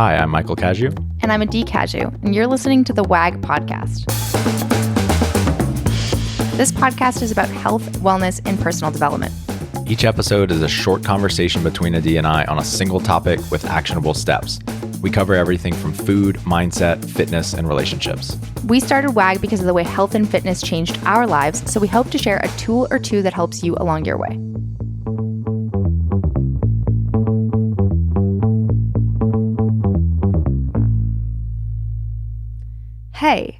Hi, I'm Michael Caju. And I'm Adee Caju, and you're listening to the WAG podcast. This podcast is about health, wellness, and personal development. Each episode is a short conversation between Adee and I on a single topic with actionable steps. We cover everything from food, mindset, fitness, and relationships. We started WAG because of the way health and fitness changed our lives, so we hope to share a tool or two that helps you along your way. Hey,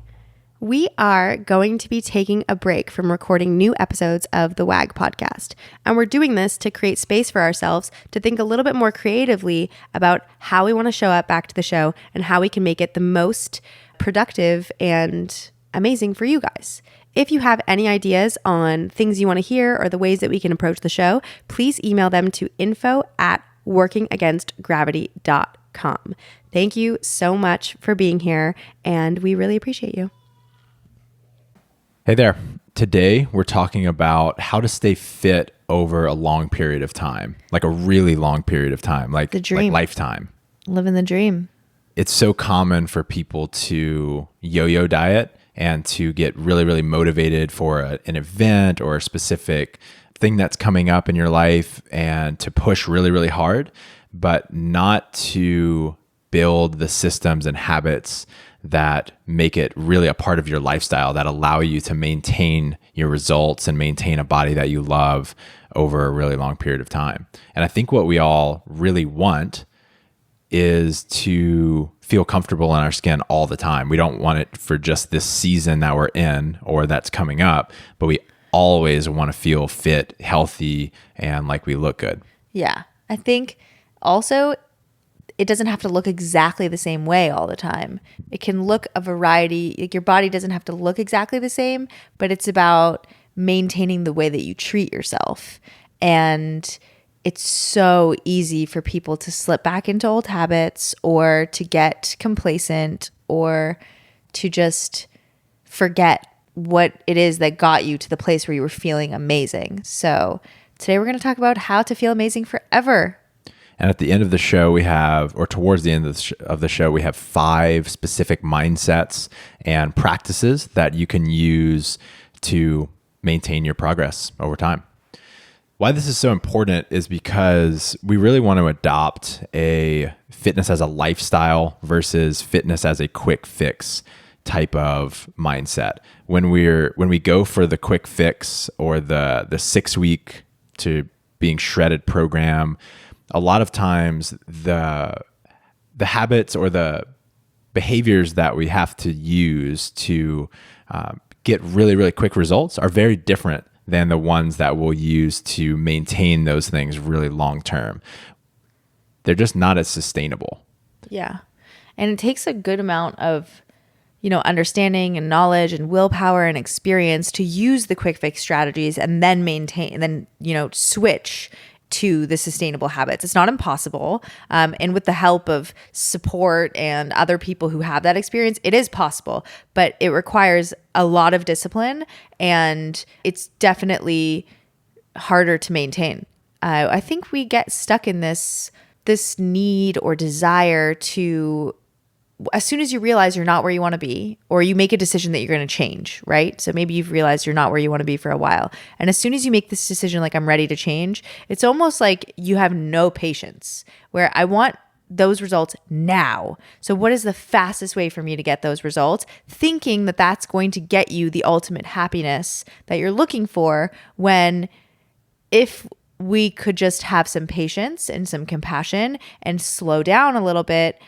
we are going to be taking a break from recording new episodes of the WAG podcast. And we're doing this to create space for ourselves to think a little bit more creatively about how we want to show up back to the show and how we can make it the most productive and amazing for you guys. If you have any ideas on things you want to hear or the ways that we can approach the show, please email them to info@workingagainstgravity.com. Thank you so much for being here, and we really appreciate you. Hey there. Today, we're talking about how to stay fit over a long period of time, like a really long period of time, like lifetime. Living the dream. It's so common for people to yo-yo diet and to get really, really motivated for an event or a specific thing that's coming up in your life and to push really, really hard, but not to build the systems and habits that make it really a part of your lifestyle, that allow you to maintain your results and maintain a body that you love over a really long period of time. And I think what we all really want is to feel comfortable in our skin all the time. We don't want it for just this season that we're in or that's coming up, but we always want to feel fit, healthy, and like we look good. Yeah. I think also it doesn't have to look exactly the same way all the time. It can look a variety. Like your body doesn't have to look exactly the same, but it's about maintaining the way that you treat yourself. And it's so easy for people to slip back into old habits or to get complacent or to just forget what it is that got you to the place where you were feeling amazing. So today we're going to talk about how to feel amazing forever. And at the end of the show, we have, or towards the end of the show, we have 5 specific mindsets and practices that you can use to maintain your progress over time. Why this is so important is because we really want to adopt a fitness as a lifestyle versus fitness as a quick fix type of mindset. When we go for the quick fix or the 6-week to being shredded program, a lot of times the habits or the behaviors that we have to use to get really, really quick results are very different than the ones that we'll use to maintain those things really long term. They're just not as sustainable. Yeah. And it takes a good amount of, understanding and knowledge and willpower and experience to use the quick fix strategies and then maintain and then, switch to the sustainable habits. It's not impossible. And with the help of support and other people who have that experience, it is possible, but it requires a lot of discipline and it's definitely harder to maintain. I think we get stuck in this need or desire to, as soon as you realize you're not where you want to be, or you make a decision that you're going to change, right? So maybe you've realized you're not where you want to be for a while. And as soon as you make this decision, like I'm ready to change, it's almost like you have no patience, where I want those results now. So what is the fastest way for me to get those results? Thinking that that's going to get you the ultimate happiness that you're looking for, when if we could just have some patience and some compassion and slow down a little bit,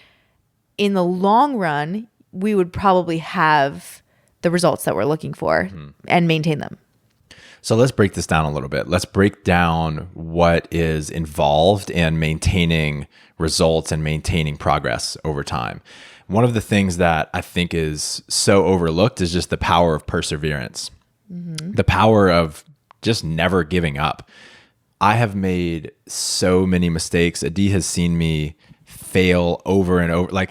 in the long run, we would probably have the results that we're looking for and maintain them. So let's break this down a little bit. Let's break down what is involved in maintaining results and maintaining progress over time. One of the things that I think is so overlooked is just the power of perseverance, the power of just never giving up. I have made so many mistakes. Adee has seen me fail over and over. Like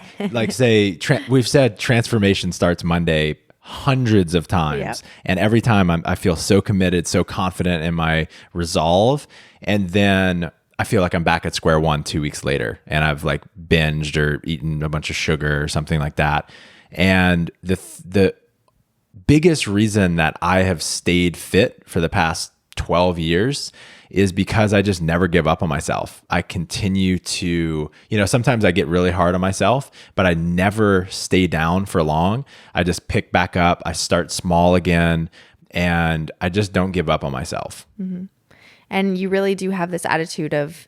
say, we've said transformation starts Monday hundreds of times. Yep. And every time I feel so committed, so confident in my resolve. And then I feel like I'm back at square one 2 weeks later, and I've like binged or eaten a bunch of sugar or something like that. And the biggest reason that I have stayed fit for the past 12 years is because I just never give up on myself. I continue to, sometimes I get really hard on myself, but I never stay down for long. I just pick back up. I start small again, and I just don't give up on myself. Mm-hmm. And you really do have this attitude of,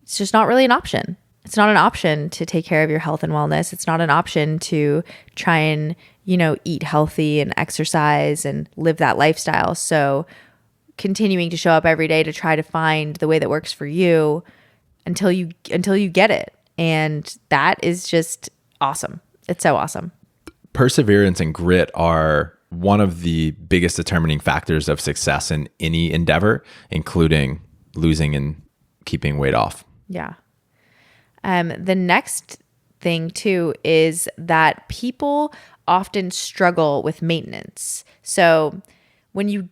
it's just not really an option. It's not an option to take care of your health and wellness. It's not an option to try and, eat healthy and exercise and live that lifestyle. So continuing to show up every day to try to find the way that works for you until you get it. And that is just awesome. It's so awesome. Perseverance and grit are one of the biggest determining factors of success in any endeavor, including losing and keeping weight off. Yeah. The next thing too is that people often struggle with maintenance. So we're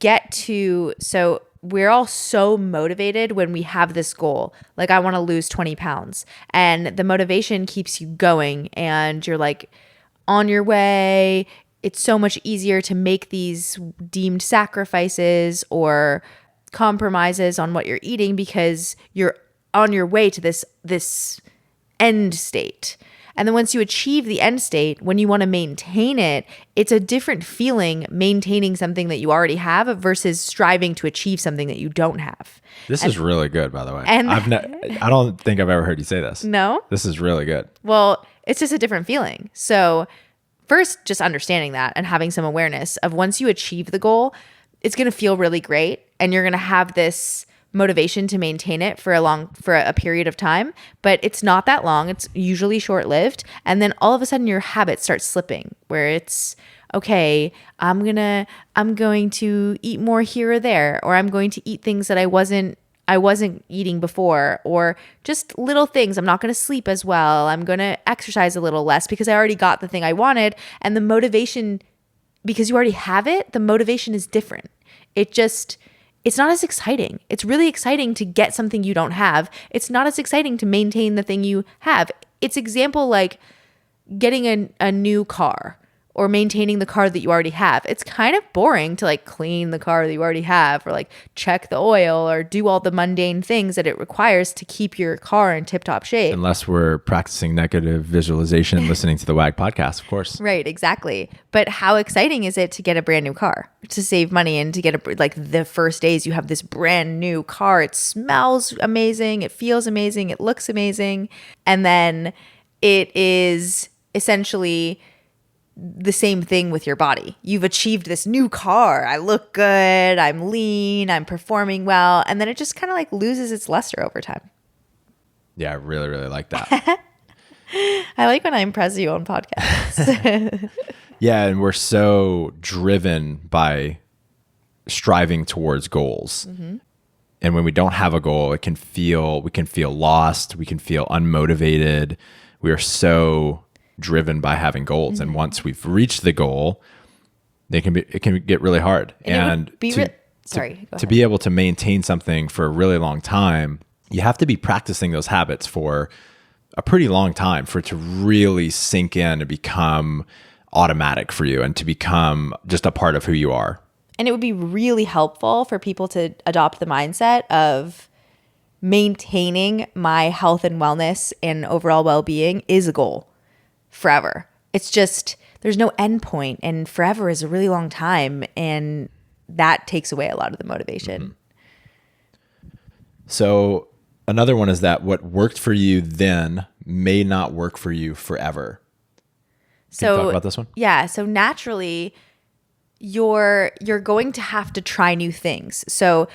all so motivated when we have this goal. Like, I want to lose 20 pounds, and the motivation keeps you going, and you're like on your way. It's so much easier to make these deemed sacrifices or compromises on what you're eating because you're on your way to this end state. And then once you achieve the end state, when you want to maintain it, it's a different feeling maintaining something that you already have versus striving to achieve something that you don't have. This is really good, by the way. And I don't think I've ever heard you say this. No? This is really good. Well, it's just a different feeling. So first, just understanding that and having some awareness of once you achieve the goal, it's going to feel really great, and you're going to have this motivation to maintain it for a period of time, but it's not that long. It's usually short-lived, and then all of a sudden your habits start slipping, where it's okay, I'm going to eat more here or there, or I'm going to eat things that I wasn't eating before, or just little things. I'm not going to sleep as well. I'm going to exercise a little less because I already got the thing I wanted, and the motivation, because you already have it, the motivation is different. It's not as exciting. It's really exciting to get something you don't have. It's not as exciting to maintain the thing you have. It's example like getting a new car or maintaining the car that you already have. It's kind of boring to like clean the car that you already have, or like check the oil, or do all the mundane things that it requires to keep your car in tip-top shape. Unless we're practicing negative visualization and listening to the WAG podcast, of course. Right, exactly. But how exciting is it to get a brand new car, to save money and to get the first days you have this brand new car. It smells amazing. It feels amazing. It looks amazing. And then it is essentially the same thing with your body. You've achieved this new car. I look good. I'm lean. I'm performing well. And then it just kind of like loses its luster over time. Yeah, I really, really like that. I like when I impress you on podcasts. Yeah, and we're so driven by striving towards goals. Mm-hmm. And when we don't have a goal, we can feel lost. We can feel unmotivated. We are so driven by having goals. Mm-hmm. And once we've reached the goal, it can get really hard. And to be able to maintain something for a really long time, you have to be practicing those habits for a pretty long time for it to really sink in and become automatic for you and to become just a part of who you are. And it would be really helpful for people to adopt the mindset of maintaining my health and wellness and overall well-being is a goal forever. It's just, there's no end point, and forever is a really long time, and that takes away a lot of the motivation. Mm-hmm. So another one is that what worked for you then may not work for you forever. Can you talk about this one? Yeah. So naturally, you're going to have to try new things. So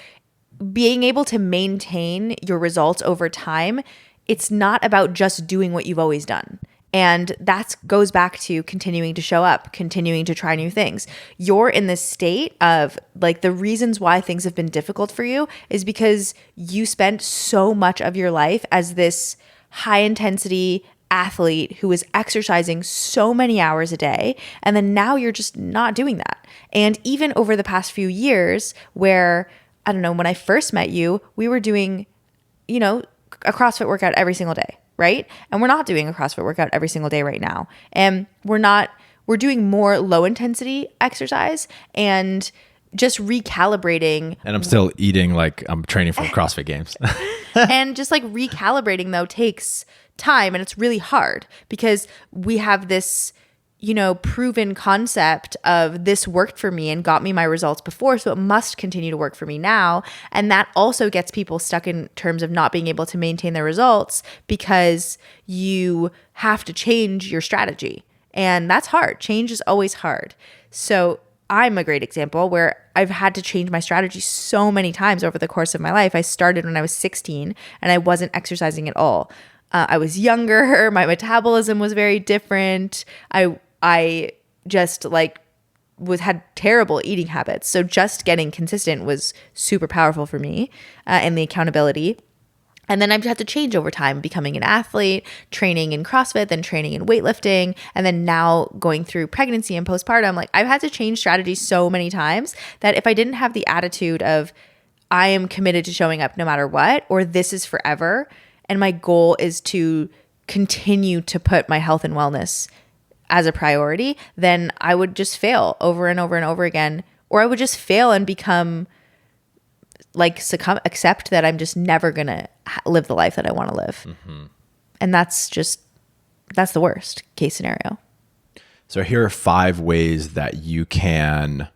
being able to maintain your results over time, it's not about just doing what you've always done. And that goes back to continuing to show up, continuing to try new things. You're in this state of like, the reasons why things have been difficult for you is because you spent so much of your life as this high intensity athlete who is exercising so many hours a day. And then now you're just not doing that. And even over the past few years where, I don't know, when I first met you, we were doing a CrossFit workout every single day, right? And we're not doing a CrossFit workout every single day right now. And we're doing more low intensity exercise and just recalibrating. And I'm still eating like I'm training for CrossFit games. And just like recalibrating though takes time, and it's really hard because we have this, proven concept of this worked for me and got me my results before, so it must continue to work for me now. And that also gets people stuck in terms of not being able to maintain their results because you have to change your strategy. And that's hard. Change is always hard. So I'm a great example where I've had to change my strategy so many times over the course of my life. I started when I was 16 and I wasn't exercising at all. I was younger. My metabolism was very different. I just had terrible eating habits. So just getting consistent was super powerful for me, and the accountability. And then I've had to change over time, becoming an athlete, training in CrossFit, then training in weightlifting, and then now going through pregnancy and postpartum. I've had to change strategies so many times that if I didn't have the attitude of I am committed to showing up no matter what, or this is forever, and my goal is to continue to put my health and wellness as a priority, then I would just fail over and over and over again, or I would just fail and become accept that I'm just never going to live the life that I want to live. Mm-hmm. And that's the worst case scenario. So here are 5 ways that you can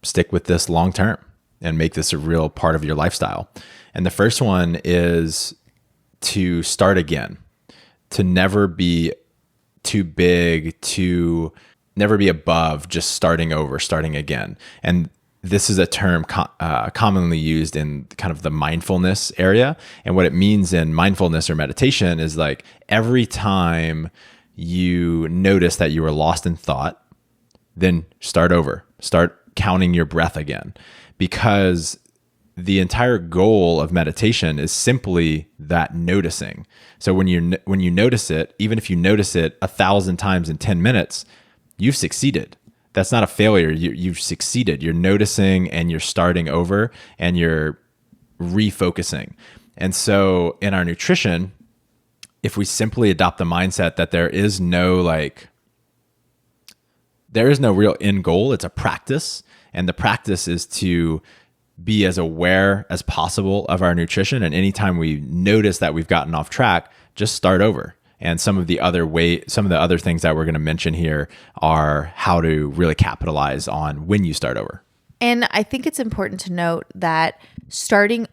stick with this long term and make this a real part of your lifestyle. And the first one is to start again, to never be too big, to never be above just starting over, starting again. And this is a term commonly used in kind of the mindfulness area. And what it means in mindfulness or meditation is every time you notice that you were lost in thought, then start over, start counting your breath again. Because the entire goal of meditation is simply that noticing. So when you notice it, even if you notice it 1,000 times in 10 minutes, you've succeeded. That's not a failure. You've succeeded. You're noticing and you're starting over and you're refocusing. And so in our nutrition, if we simply adopt the mindset that there is no real end goal, it's a practice. And the practice is to be as aware as possible of our nutrition. And anytime we notice that we've gotten off track, just start over. And some of the other things that we're going to mention here are how to really capitalize on when you start over. And I think it's important to note that starting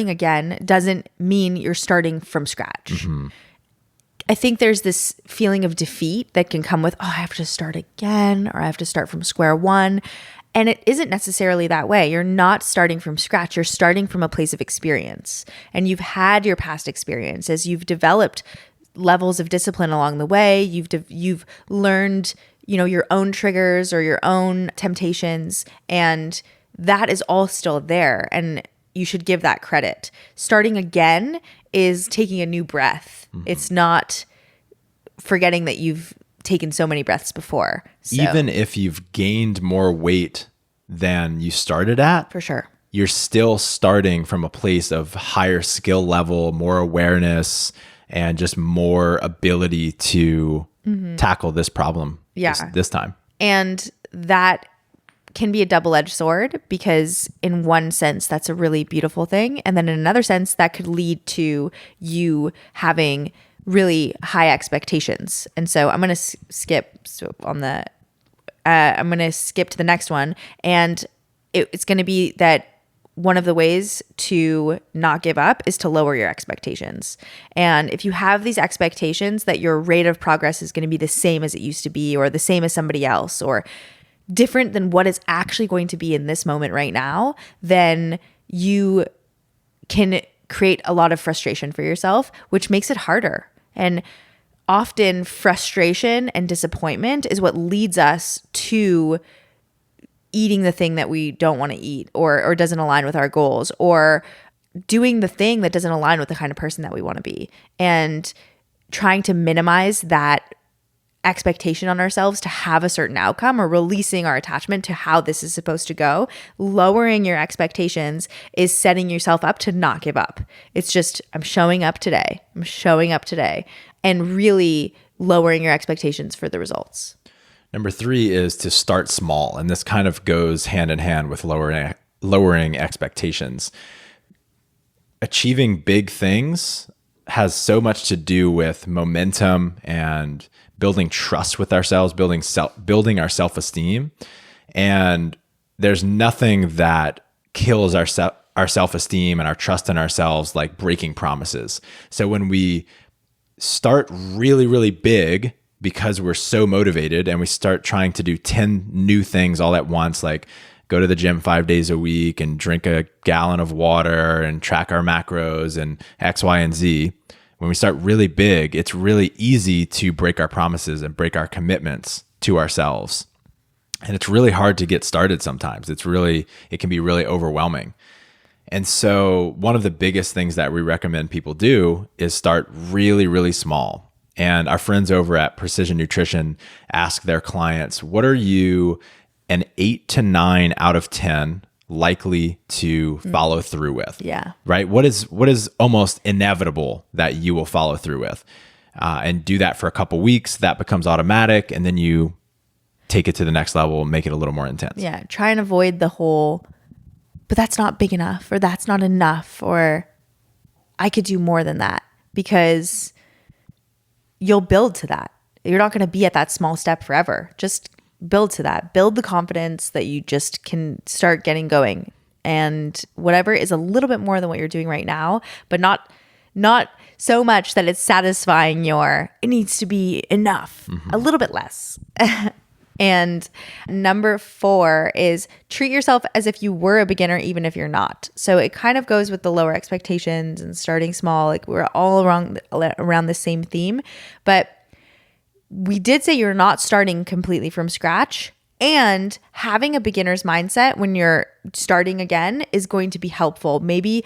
again doesn't mean you're starting from scratch. Mm-hmm. I think there's this feeling of defeat that can come with, I have to start again, or I have to start from square one. And it isn't necessarily that way. You're not starting from scratch. You're starting from a place of experience. And you've had your past experiences. You've developed levels of discipline along the way. You've learned, your own triggers or your own temptations. And that is all still there. And you should give that credit. Starting again is taking a new breath. Mm-hmm. It's not forgetting that you've taken so many breaths before. So, even if you've gained more weight than you started at, for sure, you're still starting from a place of higher skill level, more awareness, and just more ability to tackle this problem this time. And that can be a double-edged sword because in one sense, that's a really beautiful thing. And then in another sense, that could lead to you having really high expectations. And so I'm going to skip to the next one. And it's going to be that one of the ways to not give up is to lower your expectations. And if you have these expectations that your rate of progress is going to be the same as it used to be, or the same as somebody else, or different than what it's actually going to be in this moment right now, then you can create a lot of frustration for yourself, which makes it harder. And often frustration and disappointment is what leads us to eating the thing that we don't want to eat, or doesn't align with our goals, or doing the thing that doesn't align with the kind of person that we want to be, and trying to minimize that expectation on ourselves to have a certain outcome or releasing our attachment to how this is supposed to go. Lowering your expectations is setting yourself up to not give up. It's just, I'm showing up today. I'm showing up today, and really lowering your expectations for the results. Number 3 is to start small. And this kind of goes hand in hand with lowering expectations. Achieving big things has so much to do with momentum and building trust with ourselves, building our self-esteem. And there's nothing that kills our self-esteem and our trust in ourselves like breaking promises. So when we start really, really big because we're so motivated and we start trying to do 10 new things all at once, like go to the gym 5 days a week and drink a gallon of water and track our macros and X, Y, and Z. When we start really big, it's really easy to break our promises and break our commitments to ourselves. And it's really hard to get started sometimes. It can be really overwhelming. And so one of the biggest things that we recommend people do is start really, really small. And our friends over at Precision Nutrition ask their clients, what are you an 8 to 9 out of 10 likely to follow through with? Yeah. Right? What is almost inevitable that you will follow through with? And do that for a couple weeks. That becomes automatic. And then you take it to the next level and make it a little more intense. Yeah. Try and avoid the whole, but that's not big enough, or that's not enough, or I could do more than that, because you'll build to that. You're not going to be at that small step forever. Just build to that. Build the confidence that you just can start getting going. And whatever is a little bit more than what you're doing right now, but not so much that it's satisfying it needs to be enough, a little bit less. And number 4 is treat yourself as if you were a beginner, even if you're not. So it kind of goes with the lower expectations and starting small. Like we're all around the same theme, but we did say you're not starting completely from scratch, and having a beginner's mindset when you're starting again is going to be helpful. Maybe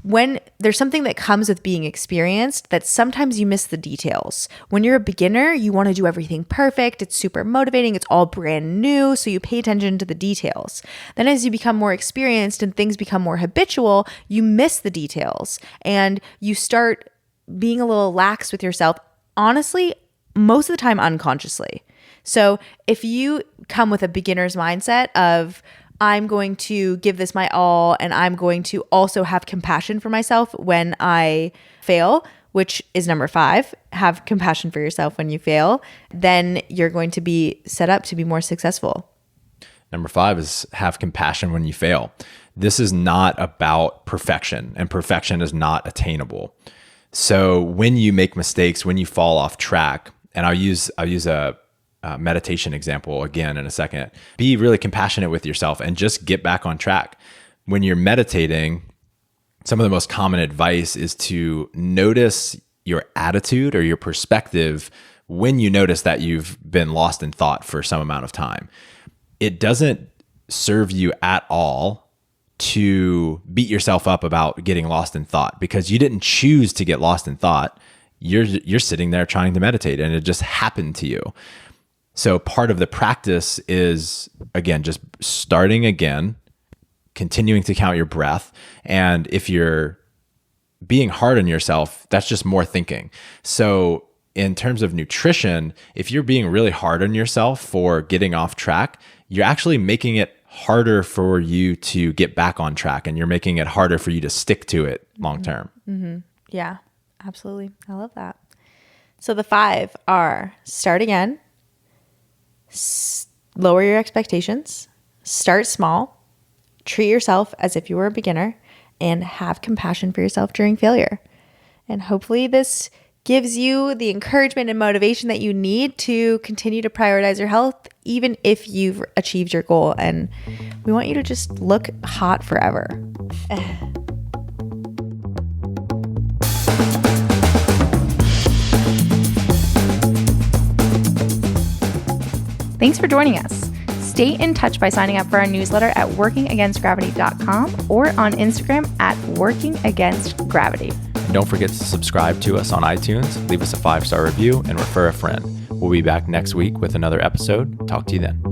when there's something that comes with being experienced that sometimes you miss the details. When you're a beginner, you want to do everything perfect. It's super motivating. It's all brand new. So you pay attention to the details. Then as you become more experienced and things become more habitual, you miss the details and you start being a little lax with yourself. Honestly, most of the time unconsciously. So if you come with a beginner's mindset of, I'm going to give this my all, and I'm going to also have compassion for myself when I fail, which is number 5, have compassion for yourself when you fail, then you're going to be set up to be more successful. Number 5 is have compassion when you fail. This is not about perfection, and perfection is not attainable. So when you make mistakes, when you fall off track, and I'll use a meditation example again in a second. Be really compassionate with yourself and just get back on track. When you're meditating, some of the most common advice is to notice your attitude or your perspective when you notice that you've been lost in thought for some amount of time. It doesn't serve you at all to beat yourself up about getting lost in thought, because you didn't choose to get lost in thought. You're sitting there trying to meditate and it just happened to you. So part of the practice is, again, just starting again, continuing to count your breath. And if you're being hard on yourself, that's just more thinking. So in terms of nutrition, if you're being really hard on yourself for getting off track, you're actually making it harder for you to get back on track, and you're making it harder for you to stick to it long term. Mm-hmm. Yeah, absolutely. I love that. So the 5 are start again, lower your expectations, start small, treat yourself as if you were a beginner, and have compassion for yourself during failure. And hopefully this gives you the encouragement and motivation that you need to continue to prioritize your health, even if you've achieved your goal. And we want you to just look hot forever. Thanks for joining us. Stay in touch by signing up for our newsletter at workingagainstgravity.com or on Instagram at workingagainstgravity. And don't forget to subscribe to us on iTunes, leave us a 5-star review, and refer a friend. We'll be back next week with another episode. Talk to you then.